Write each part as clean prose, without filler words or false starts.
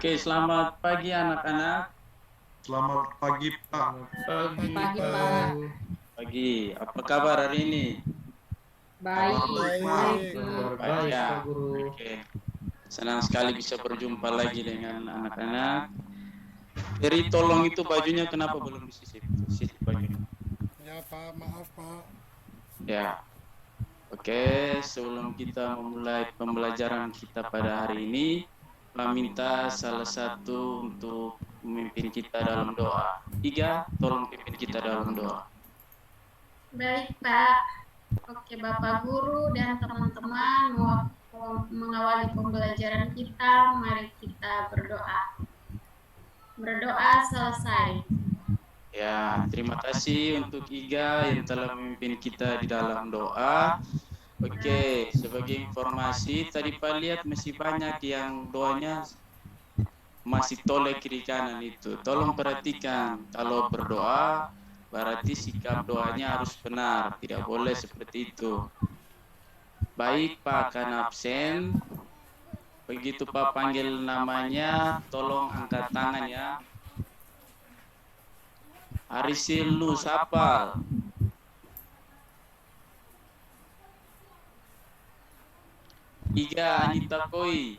Oke, selamat pagi anak-anak. Selamat pagi, Pak. Pagi, Pagi, Pak. Pak. Pagi, apa kabar hari ini? Baik. Baik. Kabar Baik baik, ya. Pak Guru. Oke, senang sekali bisa berjumpa lagi dengan anak-anak. Jadi tolong itu bajunya kenapa belum disisip? Sisip bajunya. Ya, Pak. Maaf, Pak. Ya. Oke, sebelum kita memulai pembelajaran kita pada hari ini, Pak minta salah satu untuk memimpin kita dalam doa. Iga, tolong pimpin kita dalam doa. Baik, Pak. Oke, Bapak Guru dan teman-teman mau mengawali pembelajaran kita, mari kita berdoa. Berdoa selesai. Ya, terima kasih untuk Iga yang telah memimpin kita di dalam doa. Oke, sebagai informasi, tadi Pak lihat masih banyak yang doanya masih toleh kiri kanan itu. Tolong perhatikan, kalau berdoa, berarti sikap doanya harus benar, tidak boleh seperti itu. Baik, Pak akan absen. Begitu Pak panggil namanya, tolong angkat tangan ya. Arisil Lu Sapal. Iga Anita Koi.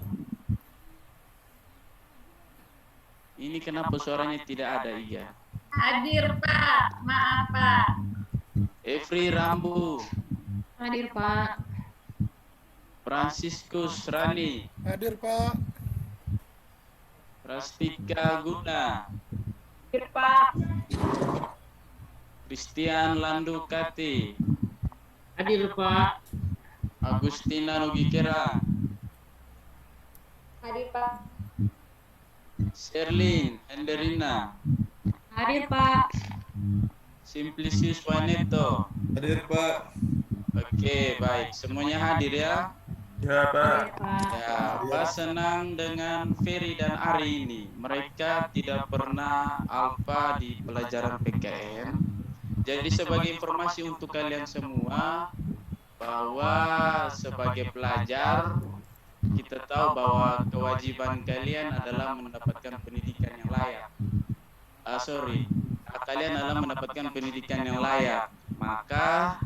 Ini kenapa suaranya tidak ada, Iga? Hadir, Pak. Maaf, Pak. Efri Rambu. Hadir, Pak. Franciscus Rani. Hadir, Pak. Rastika Guna. Hadir, Pak. Christian Landukati. Hadir, Pak. Agustina Nugikera. Hadir, Pak. Sherlyn Henderina. Hadir, Pak. Simplicius Waneto. Hadir, Pak. Oke, baik. Semuanya hadir ya. Ya, Pak. Hadir, Pak. Ya, Pak senang dengan Ferry dan Ari ini. Mereka tidak pernah alfa di pelajaran PKN. Jadi sebagai informasi untuk kalian semua, bahwa sebagai pelajar, kita tahu bahwa kewajiban kalian adalah mendapatkan pendidikan yang layak. Kalian adalah mendapatkan pendidikan yang layak. Maka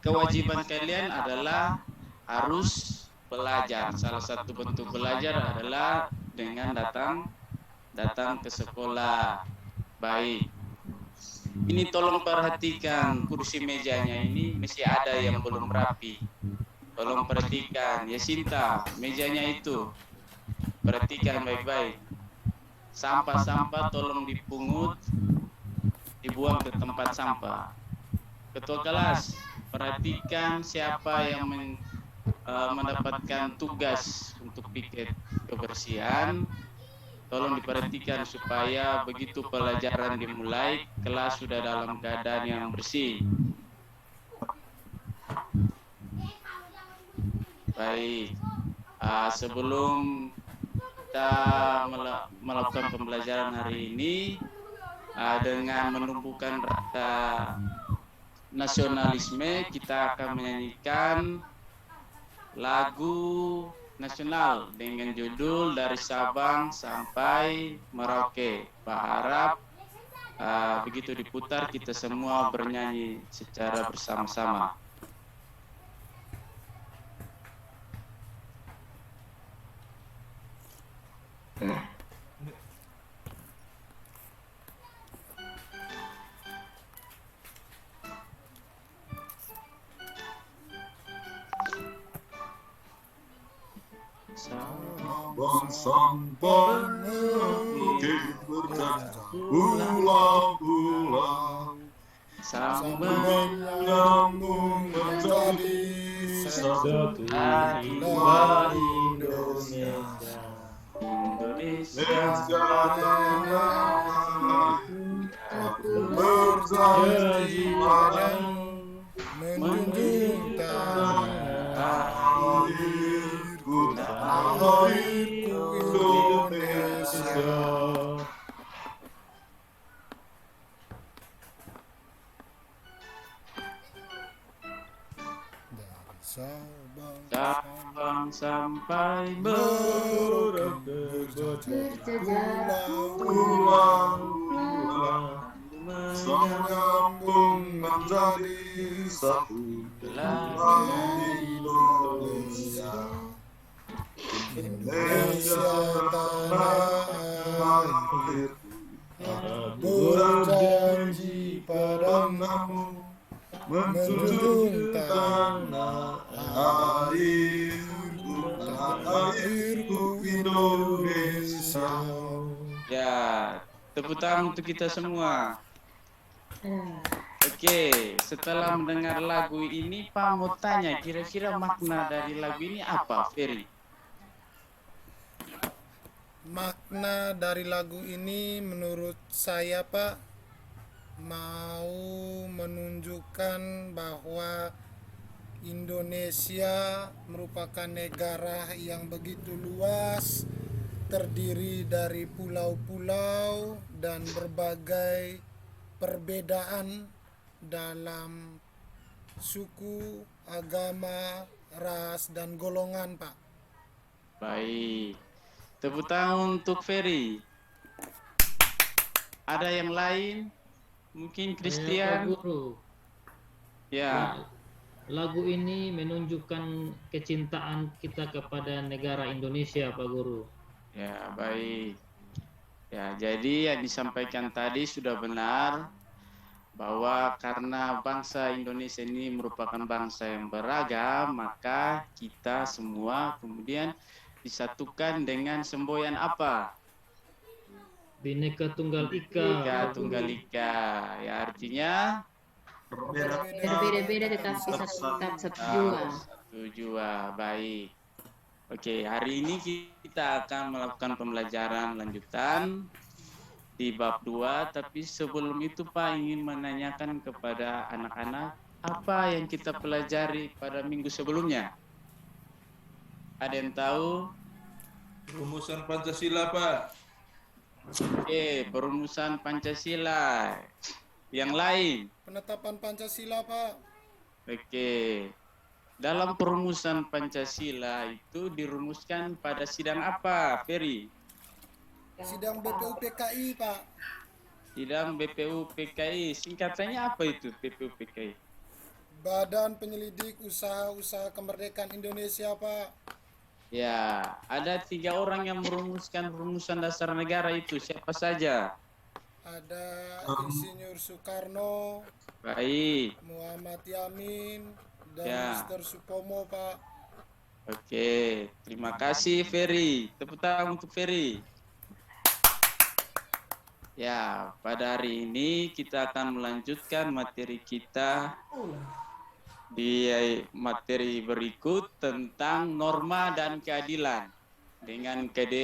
kewajiban kalian adalah harus belajar. Salah satu bentuk belajar adalah dengan datang ke sekolah. Baik. Ini tolong perhatikan kursi mejanya ini masih ada yang belum rapi. Tolong perhatikan, ya Sinta, mejanya itu. Perhatikan baik-baik. Sampah-sampah tolong dipungut, dibuang ke tempat sampah. Ketua kelas, perhatikan siapa yang mendapatkan tugas untuk piket kebersihan. Tolong diperhatikan supaya begitu pelajaran dimulai, kelas sudah dalam keadaan yang bersih. Baik, sebelum kita melakukan pembelajaran hari ini dengan menumbuhkan rasa nasionalisme, kita akan menyanyikan lagu nasional dengan judul Dari Sabang Sampai Merauke. Pak harap begitu diputar kita semua bernyanyi secara bersama-sama. Sampai Merauke berjaya pulang-pulang, Sambil menyambung menjadi satu hari dua Indonesia. Aku berjanji padamu menjunjung akhirku tanah airku Indonesia. Dari Sabang sampai Merauke Berjajar pulang menyambung menyambung menjadi satu Indonesia. Indonesia tanah air, aku berjanji padamu menjunjung tanah airku, tanah airku Indonesia. Ya, tepuk tangan untuk kita semua. Ah, Oke, setelah mendengar lagu ini, Pak mau tanya, kira-kira makna dari lagu ini apa, Ferry? Makna dari lagu ini menurut saya, Pak, mau menunjukkan bahwa Indonesia merupakan negara yang begitu luas, terdiri dari pulau-pulau dan berbagai perbedaan dalam suku, agama, ras, dan golongan, Pak. Baik, tepuk tangan untuk Ferry. Ada yang lain? Mungkin Pak Christian? Guru. Ya, Lagu ini menunjukkan kecintaan kita kepada negara Indonesia, Pak Guru. ya baik. Ya, jadi yang disampaikan tadi sudah benar bahwa karena bangsa Indonesia ini merupakan bangsa yang beragam, maka kita semua kemudian disatukan dengan semboyan apa? Bhinneka Tunggal Ika. Bhinneka Pak Guru. Tunggal Ika. Ya, artinya berbeda-beda tetapi tetap satu jua. satu jua. Baik. Oke, hari ini kita akan melakukan pembelajaran lanjutan di bab 2, tapi sebelum itu Pak ingin menanyakan kepada anak-anak apa yang kita pelajari pada minggu sebelumnya. Ada yang tahu? Rumusan Pancasila, Pak. Oke, perumusan Pancasila. Yang lain? Penetapan Pancasila, Pak. Oke. Dalam perumusan Pancasila itu dirumuskan pada sidang apa, Ferry? Sidang BPU PKI, Pak. Sidang BPU PKI. Singkatannya apa itu BPU PKI? Badan Penyelidik Usaha-Usaha Kemerdekaan Indonesia, Pak. Ya, ada 3 orang yang merumuskan rumusan dasar negara itu. Siapa saja? Ada Insinyur Soekarno, Baik. Muhammad Yamin, dan Ya. Mr. Supomo, Pak. Oke, terima kasih Ferry. Tepuk tangan untuk Ferry. Ya, pada hari ini kita akan melanjutkan materi kita di materi berikut tentang norma dan keadilan dengan KD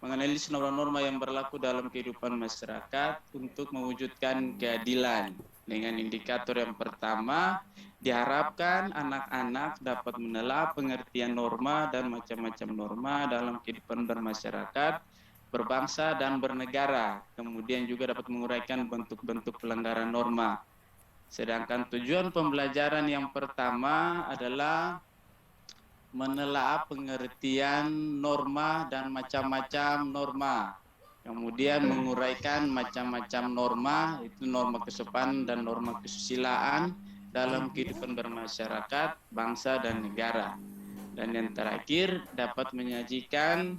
menganalisis norma-norma yang berlaku dalam kehidupan masyarakat untuk mewujudkan keadilan. Dengan indikator yang pertama, diharapkan anak-anak dapat menelaah pengertian norma dan macam-macam norma dalam kehidupan bermasyarakat, berbangsa, dan bernegara. Kemudian juga dapat menguraikan bentuk-bentuk pelanggaran norma. Sedangkan tujuan pembelajaran yang pertama adalah menelaah pengertian norma dan macam-macam norma. Kemudian menguraikan macam-macam norma, itu norma kesopanan dan norma kesusilaan dalam kehidupan bermasyarakat, bangsa, dan negara. Dan yang terakhir, dapat menyajikan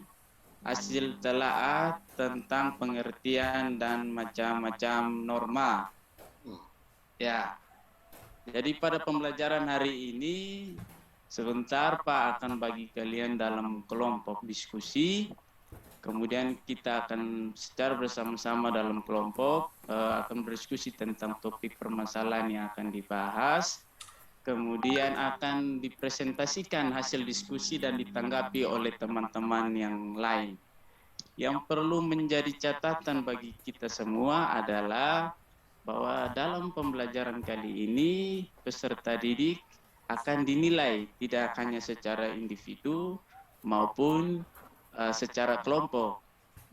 hasil telaah tentang pengertian dan macam-macam norma. Ya, jadi pada pembelajaran hari ini, sebentar Pak akan bagi kalian dalam kelompok diskusi. Kemudian kita akan secara bersama-sama dalam kelompok akan berdiskusi tentang topik permasalahan yang akan dibahas. Kemudian akan dipresentasikan hasil diskusi dan ditanggapi oleh teman-teman yang lain. Yang perlu menjadi catatan bagi kita semua adalah bahwa dalam pembelajaran kali ini peserta didik akan dinilai tidak hanya secara individu maupun secara kelompok.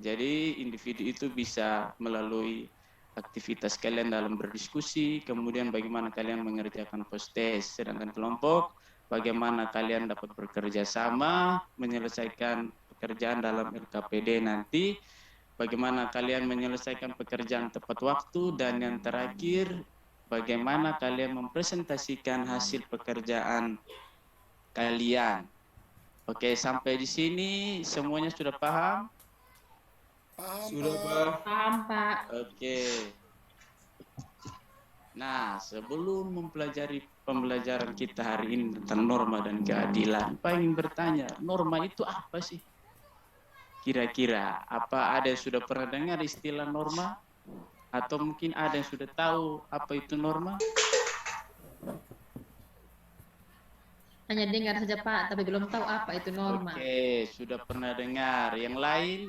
Jadi individu itu bisa melalui aktivitas kalian dalam berdiskusi, kemudian bagaimana kalian mengerjakan post test, sedangkan kelompok bagaimana kalian dapat bekerja sama, menyelesaikan pekerjaan dalam LKPD nanti, bagaimana kalian menyelesaikan pekerjaan tepat waktu, dan yang terakhir, bagaimana kalian mempresentasikan hasil pekerjaan kalian. Oke, sampai di sini semuanya sudah paham? Paham, Sudah, Pak. Pak. Paham, Pak. Oke. Nah, sebelum mempelajari pembelajaran kita hari ini tentang norma dan keadilan, Pak ingin bertanya, norma itu apa sih? Kira-kira, apa ada yang sudah pernah dengar istilah norma? Atau mungkin ada yang sudah tahu apa itu norma? Hanya dengar saja, Pak, tapi belum tahu apa itu norma. Oke, sudah pernah dengar. Yang lain?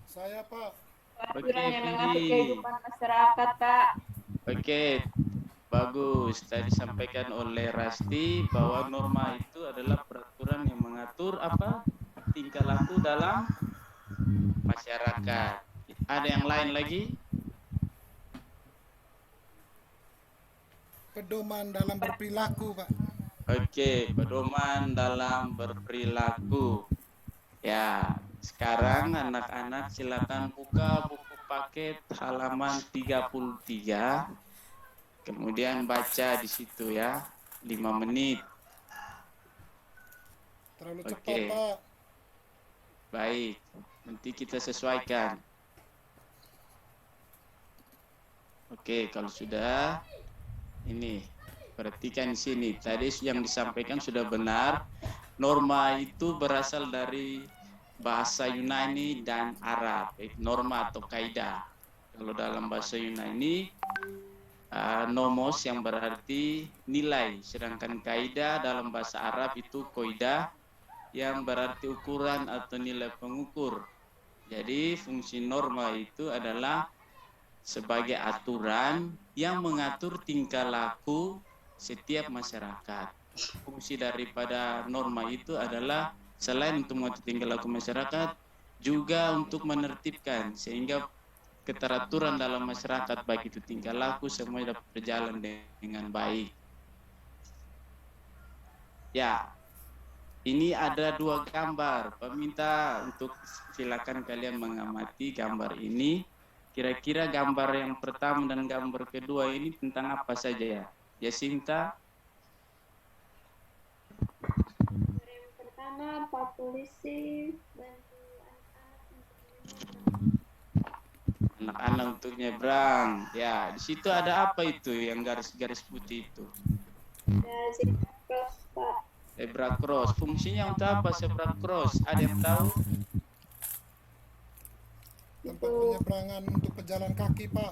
Saya, Pak. Peraturan yang mengatur Pilih. kehidupan masyarakat, Pak. Oke, bagus. Tadi disampaikan oleh Rasti bahwa norma itu adalah peraturan yang mengatur apa? Tingkah laku dalam masyarakat. Ada yang lain lagi? Pedoman dalam berperilaku, Pak. Oke, pedoman dalam berperilaku. Ya, sekarang anak-anak silakan buka buku paket halaman 33. Kemudian baca di situ ya, 5 menit. Terlalu Oke. cepat, Pak. Baik, nanti kita sesuaikan. Oke, kalau sudah, ini perhatikan di sini. Tadi yang disampaikan sudah benar. Norma itu berasal dari bahasa Yunani dan Arab. Norma atau kaidah. Kalau dalam bahasa Yunani, nomos yang berarti nilai, sedangkan kaidah dalam bahasa Arab itu koidah yang berarti ukuran atau nilai pengukur. Jadi fungsi norma itu adalah sebagai aturan yang mengatur tingkah laku setiap masyarakat. Fungsi daripada norma itu adalah selain untuk mengatur tingkah laku masyarakat, juga untuk menertibkan sehingga keteraturan dalam masyarakat baik itu tingkah laku semuanya dapat berjalan dengan baik. Ya, ini ada 2 gambar. Peminta untuk silakan kalian mengamati gambar ini. Kira-kira gambar yang pertama dan gambar kedua ini tentang apa saja ya? Jacinta? Yang pertama, Pak Polisi bantu Anak-anak untuk nyebrang. Ya, di situ ada apa itu yang garis-garis putih itu? zebra cross, Pak. Zebra cross. Fungsinya untuk apa zebra cross? Ada yang tahu? Tempat penyeberangan untuk pejalan kaki, Pak.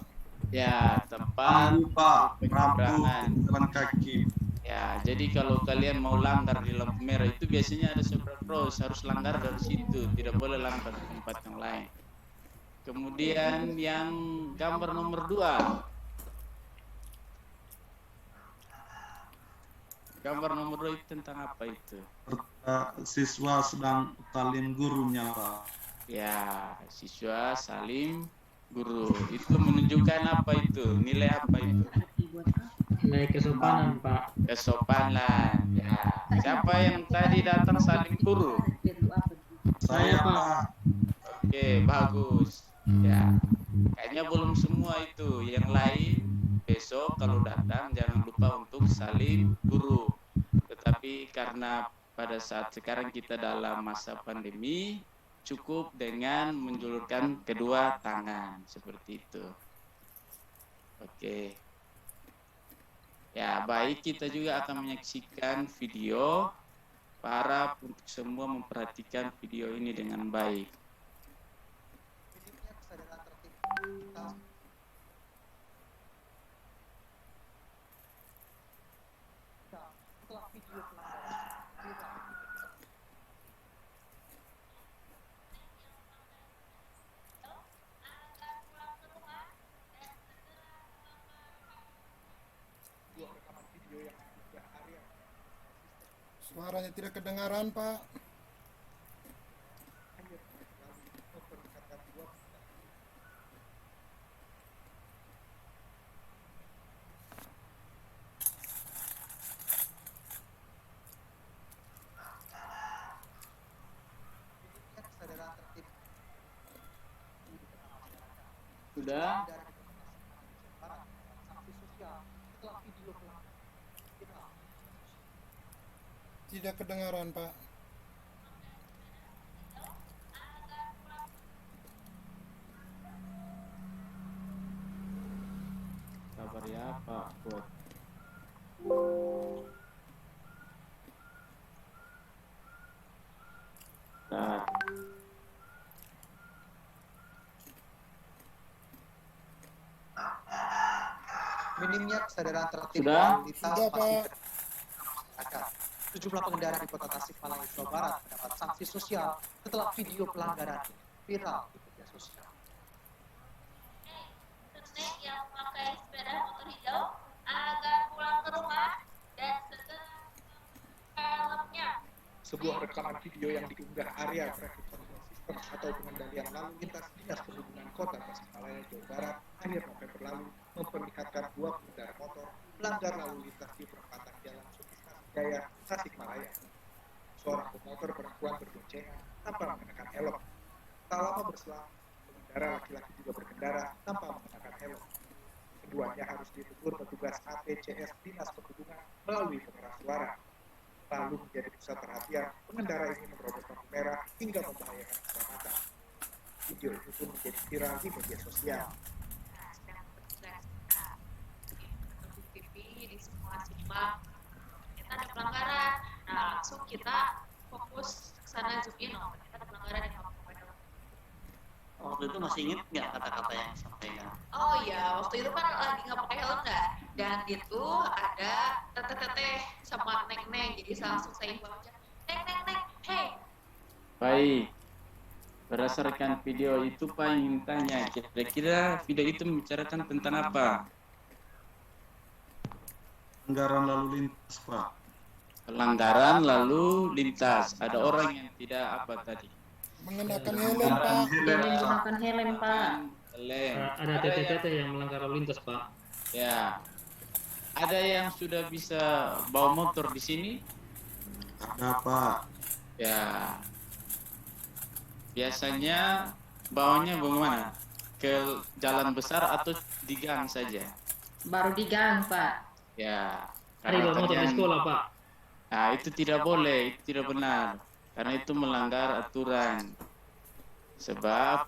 Ya, tempat Pak, penyeberangan. jalan kaki. Ya, jadi kalau kalian mau langgar di lampu merah itu biasanya ada zebra cross, harus langgar dari situ, tidak boleh langgar di tempat yang lain. Kemudian yang gambar nomor 2. Gambar nomor 2 itu tentang apa itu? Siswa sedang talim gurunya, Pak. Ya, siswa saling guru. Itu menunjukkan apa itu? Nilai apa itu? Nilai kesopanan, Pak. Kesopanan. Ya. Siapa yang tadi datang saling guru? Saya, Pak. Oke, bagus. Ya. Kayaknya belum semua itu. Yang lain besok kalau datang jangan lupa untuk saling guru. Tetapi karena pada saat sekarang kita dalam masa pandemi, cukup dengan menjulurkan kedua tangan seperti itu. Oke. Ya, baik, kita juga akan menyaksikan video. Harap untuk semua memperhatikan video ini dengan baik. Suaranya tidak kedengaran, Pak. Sudah? Tidak kedengaran, Pak. Kabar ya Pak buat Nah, Minimnya kesadaran tertib Sudah? lalu lintas Sudah, masih Pak. masyarakat. Sejumlah pengendara di kota Tasikmalaya, Jawa Barat mendapat sanksi sosial setelah video pelanggaran viral di media sosial. Neng yang memakai sepeda motor hijau agar pulang ke rumah dan segera helmnya. Sebuah rekaman video yang diunggah area traffic control system atau pengendalian lalu lintas Dinas Perhubungan Kota Tasikmalaya, Jawa Barat akhir November lalu memperlihatkan dua pengendara motor melanggar lalu lintas di perempatan Jalan Sutisna Jaya, Tasikmalaya. Seorang pemotor perempuan berboncengan tanpa mengenakan helm. Tak lama berselang, pengendara laki-laki juga berkendara tanpa mengenakan helm. Keduanya harus ditegur petugas APCS Dinas Perhubungan melalui pengeras suara. Lalu menjadi pusat perhatian, pengendara ini menerobos lampu merah hingga membahayakan keselamatan. Video itu pun menjadi viral di media sosial. TV di semua simpang kita ada pelanggaran, nah langsung kita fokus ke sana zoom in, oh kita ada pelanggaran yang nggak pakai helm. Waktu itu masih inget nggak kata-kata yang disampaikan? Oh iya, waktu itu kan lagi nggak pakai helm dah, dan itu ada teteh-teteh sama neng-neng, jadi langsung saya imbau aja, neng, hey. baik. Berdasarkan video itu Pak ingin tanya, kira-kira video itu membicarakan tentang apa? Pelanggaran lalu lintas, Pak. Pelanggaran lalu lintas. Ada orang yang tidak apa tadi? Mengenakan helm, Pak. Tidak menggunakan helm, Pak. Helm. Ada teteh-teteh yang melanggar lalu lintas, Pak. Ya. Ada yang sudah bisa bawa motor di sini? Ada, Pak. Ya. Biasanya bawanya bagaimana? Ke jalan besar atau di gang saja? Baru di gang, Pak. Ya. Ada bawa motor di sekolah, Pak. Nah, itu tidak boleh, itu tidak benar. Karena itu melanggar aturan. Sebab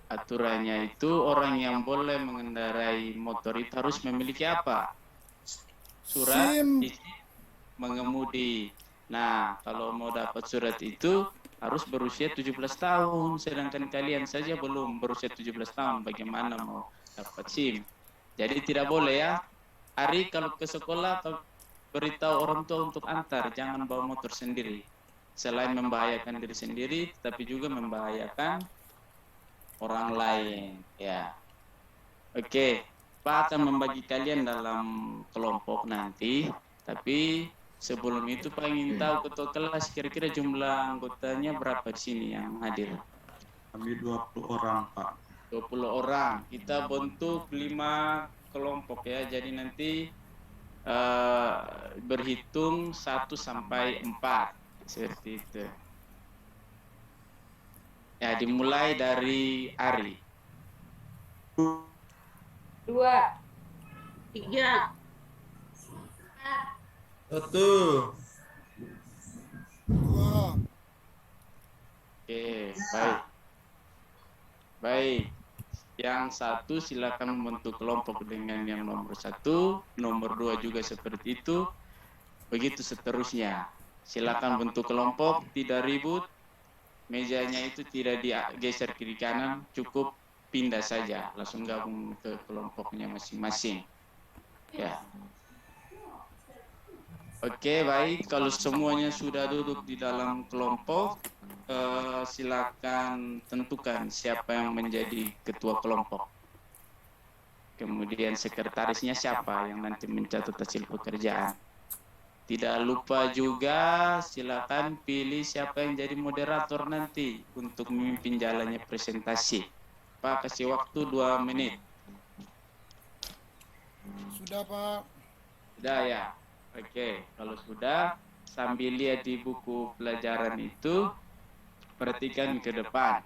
aturannya itu orang yang boleh mengendarai motor itu harus memiliki apa? Surat SIM. izin mengemudi. Nah, kalau mau dapat surat itu harus berusia 17 tahun, sedangkan kalian saja belum berusia 17 tahun, bagaimana mau dapat SIM? Jadi tidak boleh ya. Hari kalau ke sekolah kau beritahu orang tua untuk antar, jangan bawa motor sendiri. Selain membahayakan diri sendiri, tapi juga membahayakan orang lain. Ya, oke. Pak akan membagi kalian dalam kelompok nanti, tapi sebelum itu Pak ingin tahu ketua kelas kira-kira jumlah anggotanya berapa di sini yang hadir? Kami 20 orang, Pak. 20 orang. Kita bentuk 5 kelompok ya. Jadi nanti berhitung 1 sampai 4 seperti itu. Ya, dimulai dari Ari. 2, 3. 1. 2. Oke, baik. Baik. Yang satu silakan membentuk kelompok dengan yang nomor 1, nomor 2 juga seperti itu. Begitu seterusnya. Silakan bentuk kelompok, tidak ribut. Mejanya itu tidak digeser kiri kanan, cukup pindah saja, langsung gabung ke kelompoknya masing-masing. Ya. Oke, baik. Kalau semuanya sudah duduk di dalam kelompok, silakan tentukan siapa yang menjadi ketua kelompok. Kemudian sekretarisnya siapa yang nanti mencatat hasil pekerjaan. Tidak lupa juga silakan pilih siapa yang jadi moderator nanti untuk memimpin jalannya presentasi. Pak, kasih waktu 2 menit. Sudah, Pak. Sudah ya? Oke, kalau sudah, sambil lihat di buku pelajaran itu, perhatikan ke depan.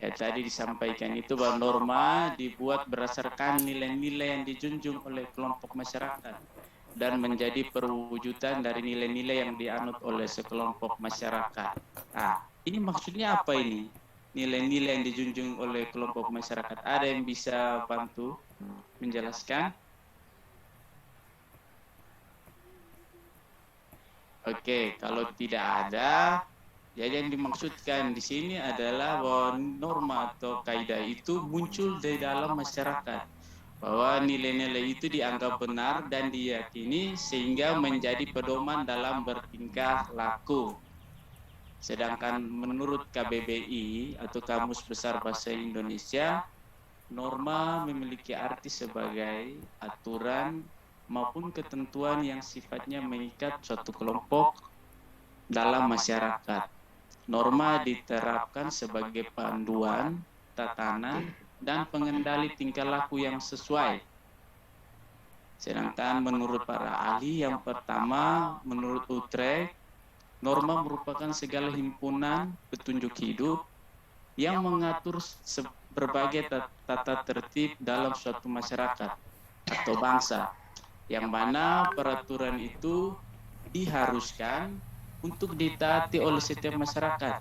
Ya, tadi disampaikan itu bahwa norma dibuat berdasarkan nilai-nilai yang dijunjung oleh kelompok masyarakat dan menjadi perwujudan dari nilai-nilai yang dianut oleh sekelompok masyarakat. Nah, ini maksudnya apa ini? Nilai-nilai yang dijunjung oleh kelompok masyarakat. Ada yang bisa bantu menjelaskan? Oke, kalau tidak ada, jadi yang dimaksudkan di sini adalah bahwa norma atau kaidah itu muncul dari dalam masyarakat. Bahwa nilai-nilai itu dianggap benar dan diyakini sehingga menjadi pedoman dalam bertingkah laku. Sedangkan menurut KBBI atau Kamus Besar Bahasa Indonesia, norma memiliki arti sebagai aturan maupun ketentuan yang sifatnya mengikat suatu kelompok dalam masyarakat. Norma diterapkan sebagai panduan, tatanan, dan pengendali tingkah laku yang sesuai. Sedangkan menurut para ahli, yang pertama, menurut Utrecht, norma merupakan segala himpunan petunjuk hidup yang mengatur berbagai tata tertib dalam suatu masyarakat atau bangsa, yang mana peraturan itu diharuskan untuk ditaati oleh setiap masyarakat.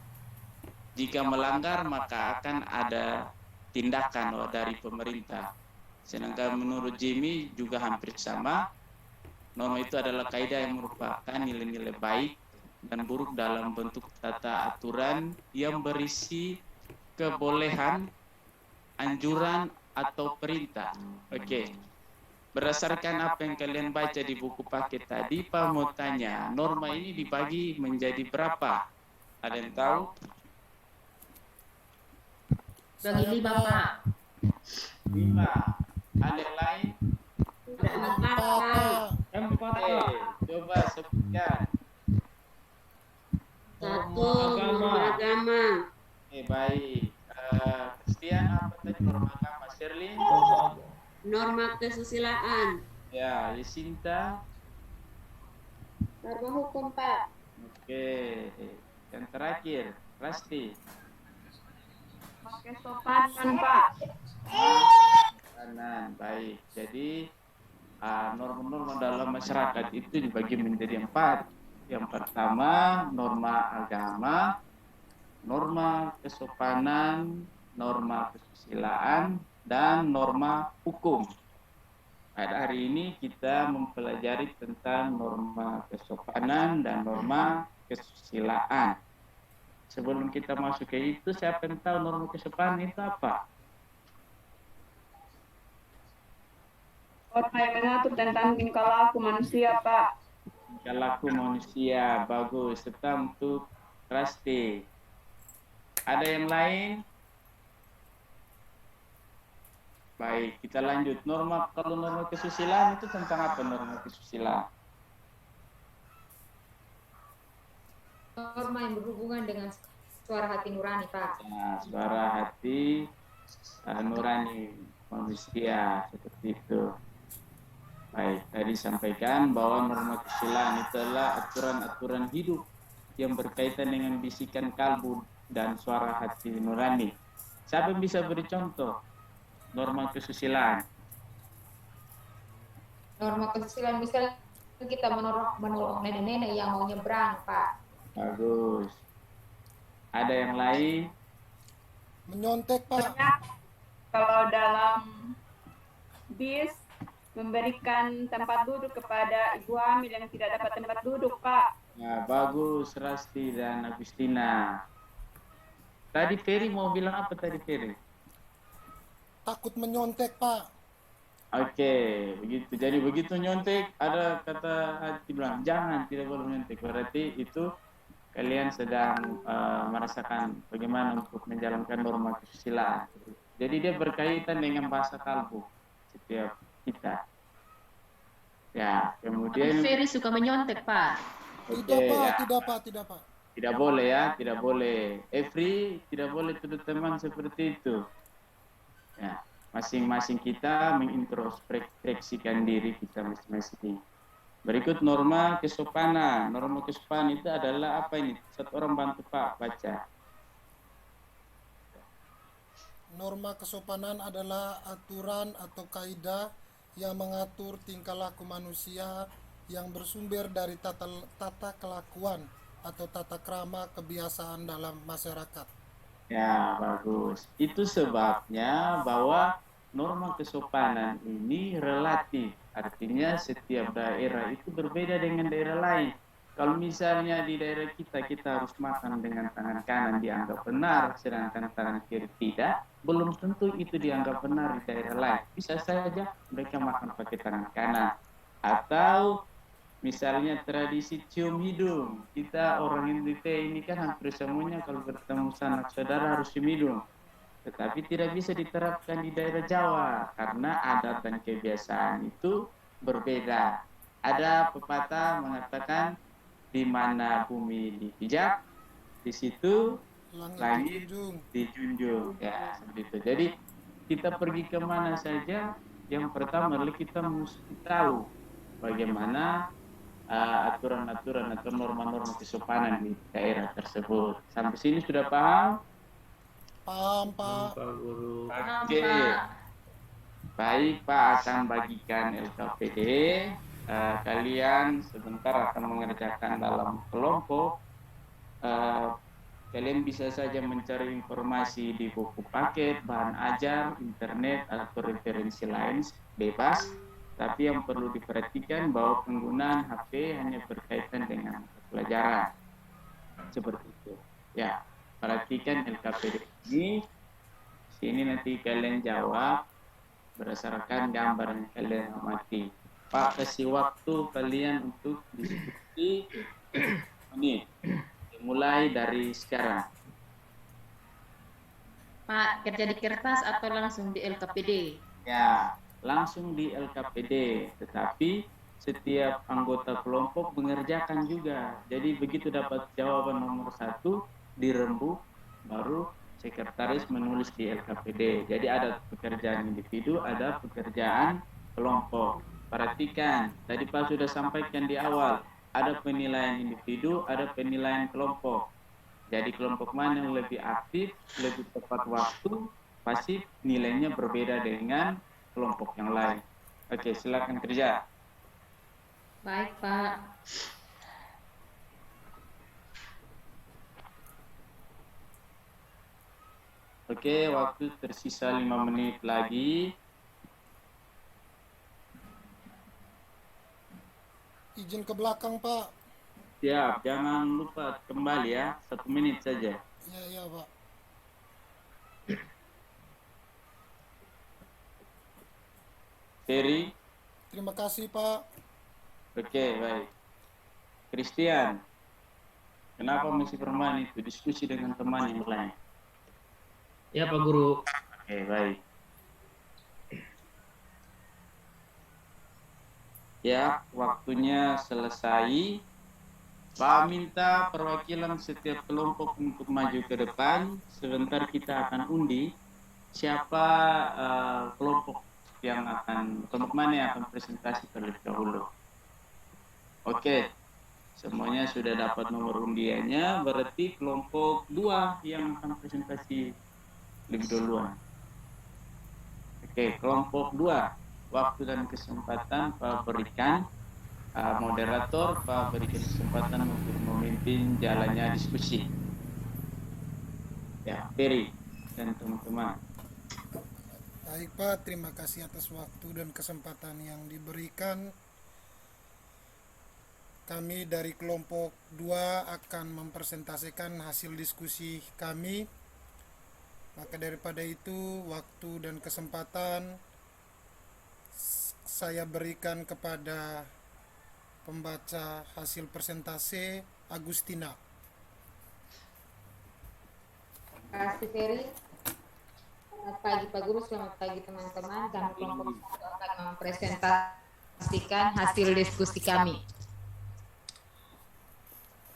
Jika melanggar, maka akan ada tindakan dari pemerintah. Sedangkan menurut Jimmy juga hampir sama. Norma itu adalah kaidah yang merupakan nilai-nilai baik dan buruk dalam bentuk tata aturan yang berisi kebolehan, anjuran, atau perintah. Oke. Berdasarkan apa yang kalian baca di buku paket tadi, Pak mau tanya, norma ini dibagi menjadi berapa? Ada yang tahu? Bagi 5, Pak. 5. Ada yang lain? 4, Pak. Coba sebutkan. 1. Norma agama. Baik. Christian, apa tadi norma agama? Shirley? Norma kesusilaan. Ya, Yasinta. Norma hukum, Pak. Oke. Yang terakhir, Rasti. Kesopanan, Pak. Kanan, baik. Jadi norma-norma dalam masyarakat itu dibagi menjadi 4. Yang pertama, norma agama, norma kesopanan, norma kesusilaan, dan norma hukum. Pada hari ini kita mempelajari tentang norma kesopanan dan norma kesusilaan. Sebelum kita masuk ke itu, siapa yang tahu norma kesopanan itu apa? Norma yang mengatur tentang tingkah laku manusia, Pak. Tingkah laku manusia, bagus. Serta untuk Rasti. Ada yang lain? Baik, kita lanjut. Kalau norma kesusilaan itu tentang apa norma kesusilaan? Norma yang berhubungan dengan suara hati nurani, Pak. Nah, suara hati nurani manusia, seperti itu. Baik, tadi sampaikan bahwa norma kesusilaan itu adalah aturan-aturan hidup yang berkaitan dengan bisikan kalbu dan suara hati nurani. Siapa yang bisa beri contoh norma kesusilaan? Norma kesusilaan misalnya kita menolong nenek-nenek yang mau nyebrang, Pak. Bagus. Ada yang lain? Menyontek, Pak. Kalau dalam bis memberikan tempat duduk kepada ibu hamil yang tidak dapat tempat duduk, Pak. Nah, bagus Rasti dan Agustina. Tadi Ferry mau bilang apa tadi Ferry? Takut menyontek, Pak. Oke, begitu. Jadi begitu nyontek, ada kata hati bilang, jangan, tidak boleh menyontek. Berarti itu kalian sedang merasakan bagaimana untuk menjalankan norma kesusilaan. Jadi dia berkaitan dengan bahasa kalbu setiap kita. Ya, kemudian Ferry suka menyontek, Pak. Tidak, Pak. ya. Tidak, Pak. Tidak, Pak. Tidak boleh ya, tidak boleh. Every tidak boleh tuduh teman seperti itu. Ya, masing-masing kita mengintrospeksikan diri kita masing-masing. Berikut norma kesopanan. Norma kesopanan itu adalah apa ini? Satu orang bantu Pak baca. Norma kesopanan adalah aturan atau kaidah yang mengatur tingkah laku manusia yang bersumber dari tata kelakuan atau tata krama kebiasaan dalam masyarakat. Ya, bagus. Itu sebabnya bahwa norma kesopanan ini relatif. Artinya setiap daerah itu berbeda dengan daerah lain. Kalau misalnya di daerah kita harus makan dengan tangan kanan dianggap benar, sedangkan tangan kiri tidak, belum tentu itu dianggap benar di daerah lain. Bisa saja mereka makan pakai tangan kanan. Atau misalnya tradisi cium hidung. Kita orang Indonesia ini kan hampir semuanya kalau bertemu sanak saudara harus cium hidung. Tetapi tidak bisa diterapkan di daerah Jawa karena adat dan kebiasaan itu berbeda. Ada pepatah mengatakan di mana bumi dipijak, di situ langit dijunjung. Ya, seperti itu. Jadi kita pergi kemana saja, yang pertama adalah kita mesti tahu bagaimana aturan-aturan atau norma-norma kesopanan di daerah tersebut. Sampai sini sudah paham? Paham, Pak. Pak Guru. Oke. Baik, Pak akan bagikan LKPD. Kalian sebentar akan mengerjakan dalam kelompok. Kalian bisa saja mencari informasi di buku paket, bahan ajar, internet, atau referensi lain bebas. Tapi yang perlu diperhatikan bahwa penggunaan HP hanya berkaitan dengan pelajaran. Seperti itu. Ya, perhatikan LKPD ini. Sini nanti kalian jawab berdasarkan gambar yang kalian amati. Pak kasih waktu kalian untuk diskusi ini. Mulai dari sekarang. Pak, kerja di kertas atau langsung di LKPD? Ya, langsung di LKPD, tetapi setiap anggota kelompok mengerjakan juga. Jadi begitu dapat jawaban nomor 1 dirembuk, baru sekretaris menulis di LKPD. Jadi ada pekerjaan individu, ada pekerjaan kelompok. Perhatikan, tadi Pak sudah sampaikan di awal, ada penilaian individu, ada penilaian kelompok. Jadi kelompok mana yang lebih aktif, lebih tepat waktu, pasti nilainya berbeda dengan kelompok yang lain. Oke, silakan kerja. Baik, Pak. Oke, waktu tersisa 5 menit lagi. Izin ke belakang, Pak. Siap, jangan lupa kembali ya, 1 menit saja. Ya, Pak. Ferry. Terima kasih, Pak. Oke, baik. Christian, kenapa mesti bermain itu? Diskusi dengan teman yang lain. Ya, Pak Guru. Oke, baik. Ya, waktunya selesai. Pak minta perwakilan setiap kelompok untuk maju ke depan. Sebentar kita akan undi siapa kelompok mana yang akan presentasi terlebih dahulu. Oke, semuanya sudah dapat nomor undiannya. Berarti kelompok 2 yang akan presentasi lebih duluan. Oke, kelompok 2. Waktu dan kesempatan Pak berikan, moderator Pak berikan kesempatan untuk memimpin jalannya diskusi. Ya, Ferry dan teman-teman. Baik, Pak, terima kasih atas waktu dan kesempatan yang diberikan. Kami dari kelompok 2 akan mempresentasikan hasil diskusi kami. Maka daripada itu, waktu dan kesempatan saya berikan kepada pembaca hasil presentasi, Agustina. Terima kasih, Ferry. Selamat pagi Pak Guru, selamat pagi teman-teman. Kami kelompok 1 akan mempresentasikan hasil diskusi kami.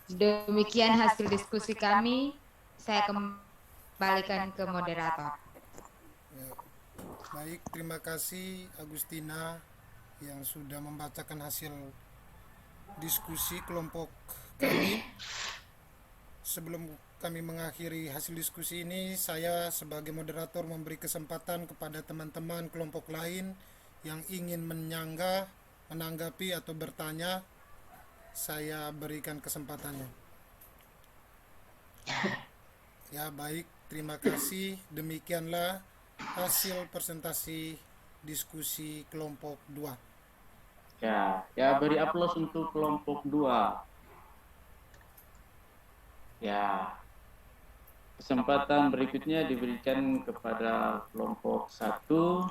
Demikian hasil diskusi kami, saya kembalikan ke moderator. Ya. Baik, terima kasih Agustina yang sudah membacakan hasil diskusi kelompok kami. sebelum kami mengakhiri hasil diskusi ini, saya sebagai moderator memberi kesempatan kepada teman-teman kelompok lain yang ingin menyanggah, menanggapi atau bertanya. Saya berikan kesempatannya. Ya, baik, terima kasih. Demikianlah hasil presentasi diskusi kelompok 2. Ya, beri aplaus untuk kelompok 2. Ya, kesempatan berikutnya diberikan kepada kelompok 1.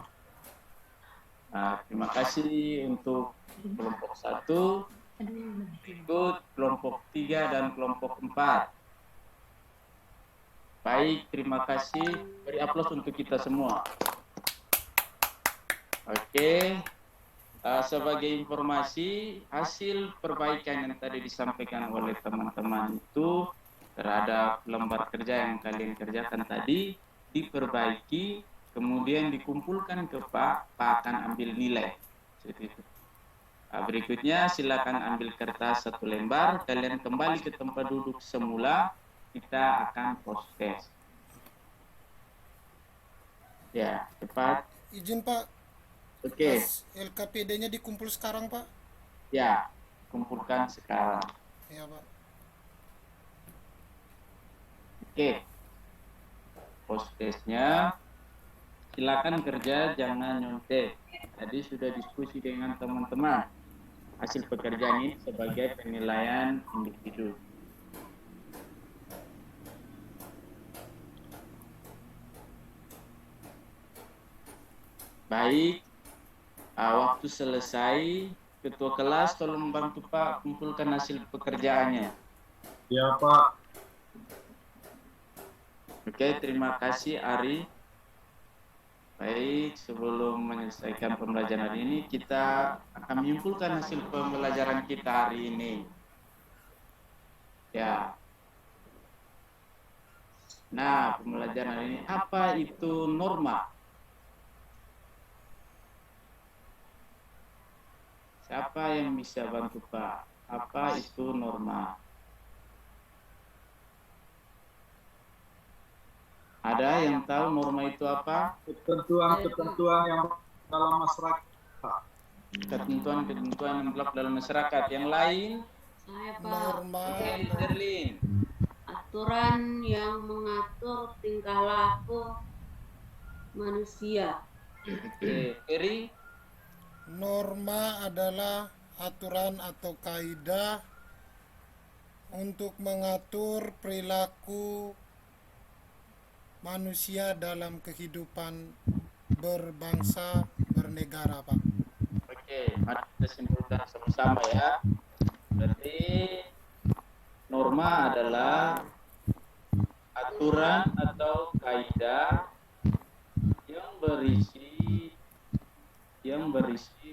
Terima kasih untuk kelompok 1. Berikut kelompok 3 dan kelompok 4. Baik, terima kasih. Beri aplaus untuk kita semua. Oke. Sebagai informasi, hasil perbaikan yang tadi disampaikan oleh teman-teman itu terhadap lembar kerja yang kalian kerjakan tadi diperbaiki, kemudian dikumpulkan ke Pak akan ambil nilai. Seperti itu. Berikutnya silakan ambil kertas 1 lembar, kalian kembali ke tempat duduk semula, kita akan proses. Ya, cepat. Izin Pak. Oke. LKPD-nya dikumpul sekarang Pak? Ya, kumpulkan sekarang. Ya Pak. Oke. Postcase-nya silakan kerja, jangan nyontek. Tadi sudah diskusi dengan teman-teman. Hasil pekerjaan ini sebagai penilaian individu. Baik. Waktu selesai, ketua kelas tolong bantu Pak kumpulkan hasil pekerjaannya. Ya Pak. Oke, terima kasih Ari. Baik, sebelum menyelesaikan pembelajaran hari ini, kita akan menyimpulkan hasil pembelajaran kita hari ini. Ya. Nah, pembelajaran hari ini, apa itu norma? Siapa yang bisa bantu Pak? Apa itu norma? Ada yang tahu norma itu apa? Ketentuan-ketentuan yang dalam masyarakat. Ketentuan-ketentuan yang berlaku dalam masyarakat. Yang lain? Saya Pak. Norma. Derlin. Aturan yang mengatur tingkah laku manusia. Oke, Eri? Norma adalah aturan atau kaidah untuk mengatur perilaku manusia dalam kehidupan berbangsa, bernegara, Pak. Oke, mari kita simpulkan sama-sama ya. Berarti norma adalah aturan atau kaidah yang berisi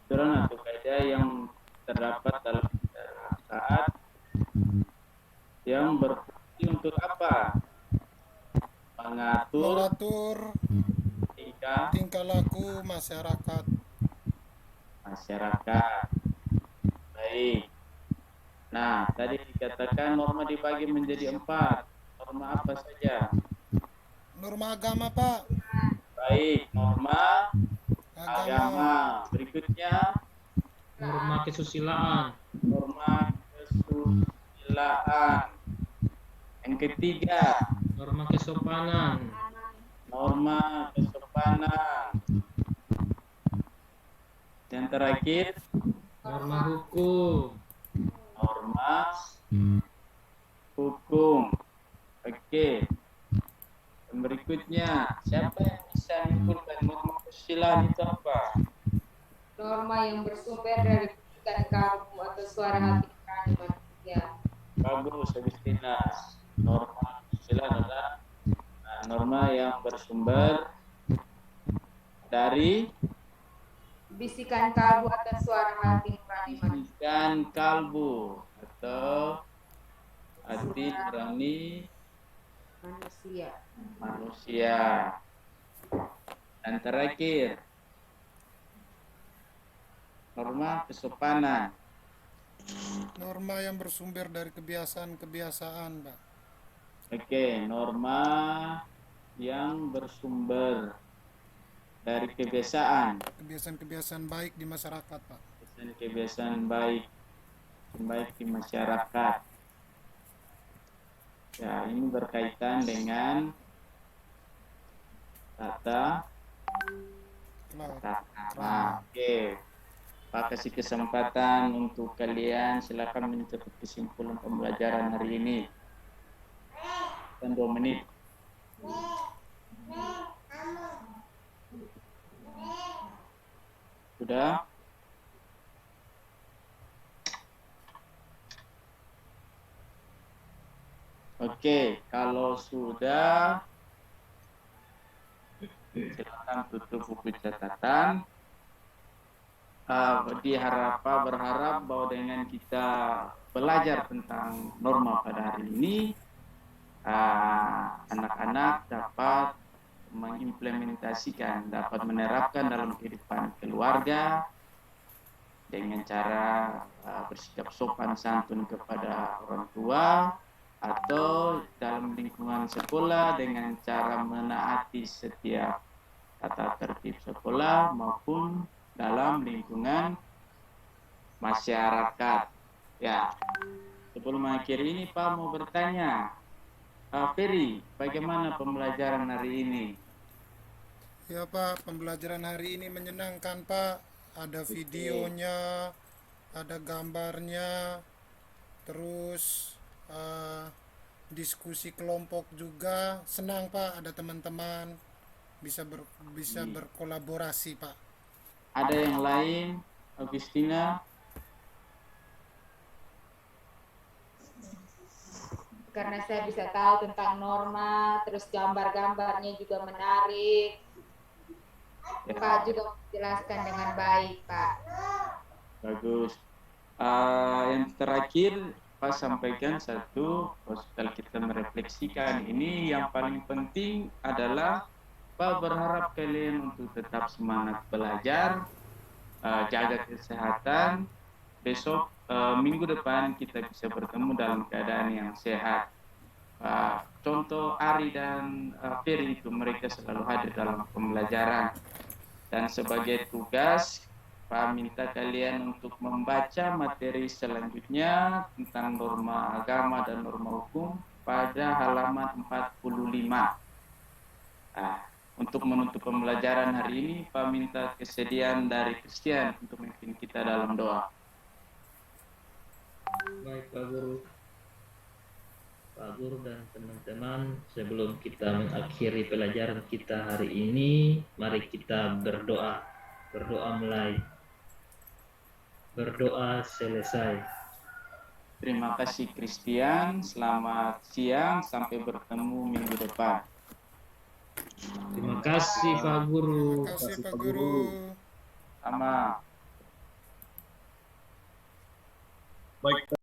aturan atau kaidah yang terdapat dalam masyarakat yang berfungsi untuk apa? Mengatur tingkah laku masyarakat. Baik. Nah, tadi dikatakan norma dibagi menjadi 4. Norma apa saja? Norma agama, Pak. Baik, norma agama. Berikutnya norma kesusilaan. Norma kesusilaan. Yang ketiga, norma kesopanan. Norma kesopanan. Yang terakhir, norma hukum. Norma hukum. Oke. Yang berikutnya, siapa yang bisa menyimpulkan norma kesusilaan itu apa? Norma yang bersumber dari pendidikan kalbu atau suara hati nurani manusia. Bagus, Agustina. Norma kesusilaan adalah norma yang bersumber dari bisikan kalbu atau suara hati nurani manusia. Bisikan kalbu atau hati nurani manusia. Dan terakhir, norma kesopanan. Norma yang bersumber dari kebiasaan-kebiasaan, Pak. Oke, norma yang bersumber dari kebiasaan. Kebiasaan-kebiasaan baik di masyarakat, Pak. Kebiasaan baik di masyarakat. Ya, ini berkaitan dengan tata krama. Oke, Pak kasih kesempatan untuk kalian, silakan mencatat kesimpulan pembelajaran hari ini. Dan 2 menit. Sudah? Oke, kalau sudah, silakan tutup buku catatan. Berharap bahwa dengan kita belajar tentang norma pada hari ini, anak-anak dapat mengimplementasikan, dapat menerapkan dalam kehidupan keluarga dengan cara bersikap sopan santun kepada orang tua, atau dalam lingkungan sekolah dengan cara menaati setiap tata tertib sekolah maupun dalam lingkungan masyarakat. Ya, sebelum akhir ini Pak mau bertanya, Ferry, bagaimana pembelajaran hari ini? Ya Pak, pembelajaran hari ini menyenangkan Pak. Ada videonya, ada gambarnya, terus diskusi kelompok juga. Senang Pak, ada teman-teman bisa berkolaborasi Pak. Ada yang lain, Agustina? Karena saya bisa tahu tentang norma, terus gambar-gambarnya juga menarik. Pak juga menjelaskan dengan baik, Pak. Bagus. Yang terakhir, Pak sampaikan satu, setelah kita merefleksikan ini, yang paling penting adalah Pak berharap kalian untuk tetap semangat belajar, jaga kesehatan. Besok minggu depan kita bisa bertemu dalam keadaan yang sehat. Contoh Ari dan Ferry itu mereka selalu hadir dalam pembelajaran. Dan sebagai tugas, Pak minta kalian untuk membaca materi selanjutnya tentang norma agama dan norma hukum pada halaman 45. Untuk menutup pembelajaran hari ini, Pak minta kesediaan dari Christian untuk memimpin kita dalam doa. Baik Pak Guru. Pak Guru dan teman-teman, sebelum kita mengakhiri pelajaran kita hari ini, mari kita berdoa. Berdoa mulai. Berdoa selesai. Terima kasih Christian, selamat siang, sampai bertemu minggu depan. Terima kasih Pak Guru. Terima kasih Pak Guru. Sama. Baik.